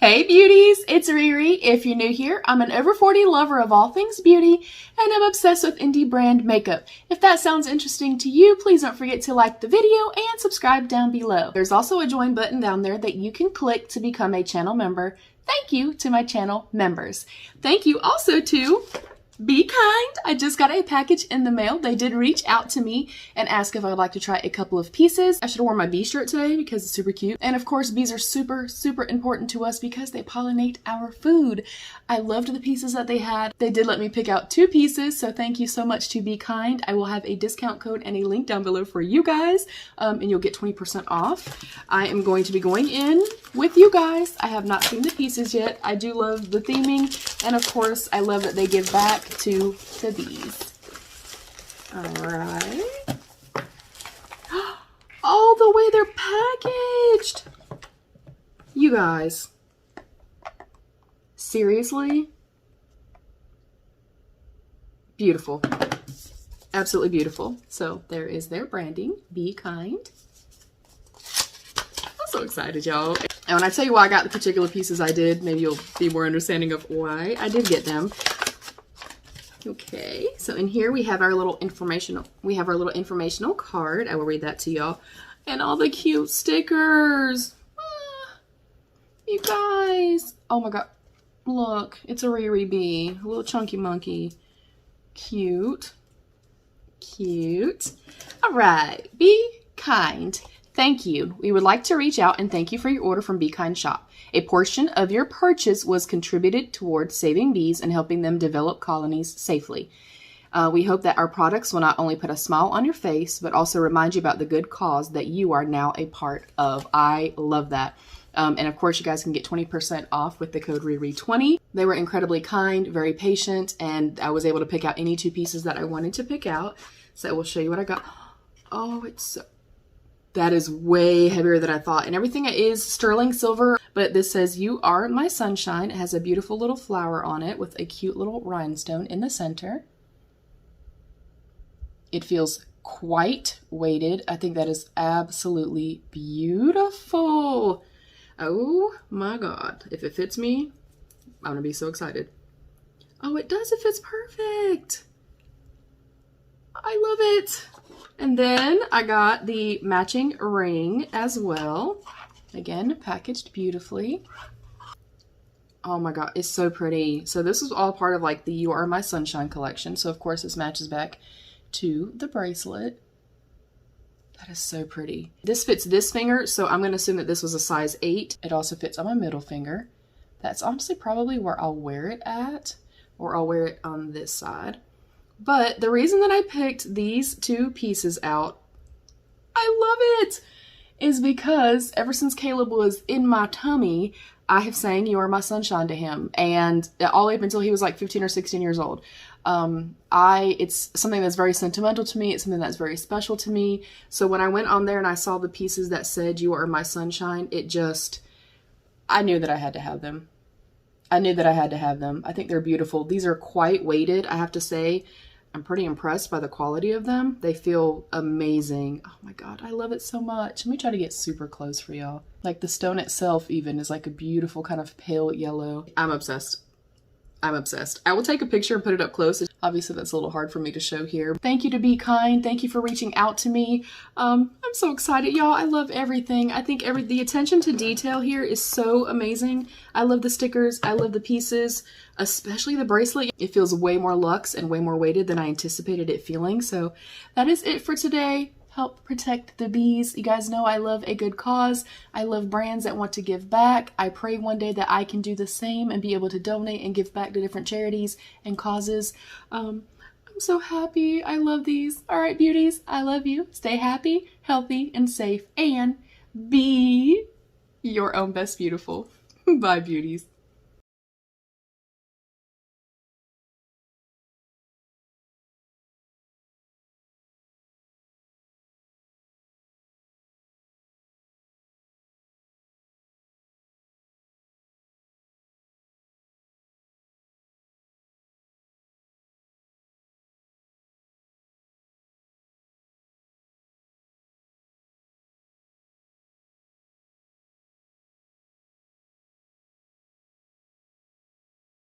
Hey beauties, it's Riri. If you're new here, I'm an over 40 lover of all things beauty, and I'm obsessed with indie brand makeup. If that sounds interesting to you, please don't forget to like the video and subscribe down below. There's also a join button down there that you can click to become a channel member. Thank you to my channel members. Thank you also to Be Kind. I just got a package in the mail. They did reach out to me and ask if I would like to try a couple of pieces. I should have worn my bee shirt today because it's super cute. And of course, bees are super, super important to us because they pollinate our food. I loved the pieces that they had. They did let me pick out 2 pieces, so thank you so much to Be Kind. I will have a discount code and a link down below for you guys, and you'll get 20% off. I am going to be going in with you guys. I have not seen the pieces yet. I do love the theming, and of course, I love that they give back to the bees. All right. Oh, the way they're packaged. You guys. Seriously? Beautiful. Absolutely beautiful. So there is their branding. Be Kind. I'm so excited, y'all. And when I tell you why I got the particular pieces I did, maybe you'll be more understanding of why I did get them. Okay, so in here we have our little informational card. I will read that to y'all. And all the cute stickers. You guys. Oh my god. Look, it's a Riri bee. A little chunky monkey. Cute. Cute. All right. Be Kind. Thank you. We would like to reach out and thank you for your order from Be Kind Shop. A portion of your purchase was contributed towards saving bees and helping them develop colonies safely. We hope that our products will not only put a smile on your face, but also remind you about the good cause that you are now a part of. I love that. And of course, you guys can get 20% off with the code RIRI20. They were incredibly kind, very patient, and I was able to pick out any 2 pieces that I wanted to pick out. So I will show you what I got. Oh, that is way heavier than I thought. And everything is sterling silver, but this says, "You are my sunshine." It has a beautiful little flower on it with a cute little rhinestone in the center. It feels quite weighted. I think that is absolutely beautiful. Oh my god. If it fits me, I'm gonna be so excited. Oh, it does. It fits perfect. I love it. And then I got the matching ring as well. Again, packaged beautifully. Oh my god, it's so pretty. So this is all part of like the You Are My Sunshine collection. So of course this matches back to the bracelet. That is so pretty. This fits this finger, so I'm going to assume that this was a size 8. It also fits on my middle finger. That's honestly probably where I'll wear it at, or I'll wear it on this side. But the reason that I picked these 2 pieces out, I love it, is because ever since Caleb was in my tummy, I have sang You Are My Sunshine to him, and all the way up until he was like 15 or 16 years old. It's something that's very sentimental to me. It's something that's very special to me. So when I went on there and I saw the pieces that said You Are My Sunshine, I knew that I had to have them. I knew that I had to have them. I think they're beautiful. These are quite weighted, I have to say. I'm pretty impressed by the quality of them. They feel amazing. Oh my god, I love it so much. Let me try to get super close for y'all. Like the stone itself even is like a beautiful kind of pale yellow. I'm obsessed. I'm obsessed. I will take a picture and put it up close. Obviously that's a little hard for me to show here. Thank you to Be Kind. Thank you for reaching out to me. I'm so excited, y'all. I love everything. I think the attention to detail here is so amazing. I love the stickers. I love the pieces, especially the bracelet. It feels way more luxe and way more weighted than I anticipated it feeling. So that is it for today. Help protect the bees. You guys know I love a good cause. I love brands that want to give back. I pray one day that I can do the same and be able to donate and give back to different charities and causes. I'm so happy. I love these. All right, beauties, I love you. Stay happy, healthy, and safe, and be your own best beautiful. Bye, beauties.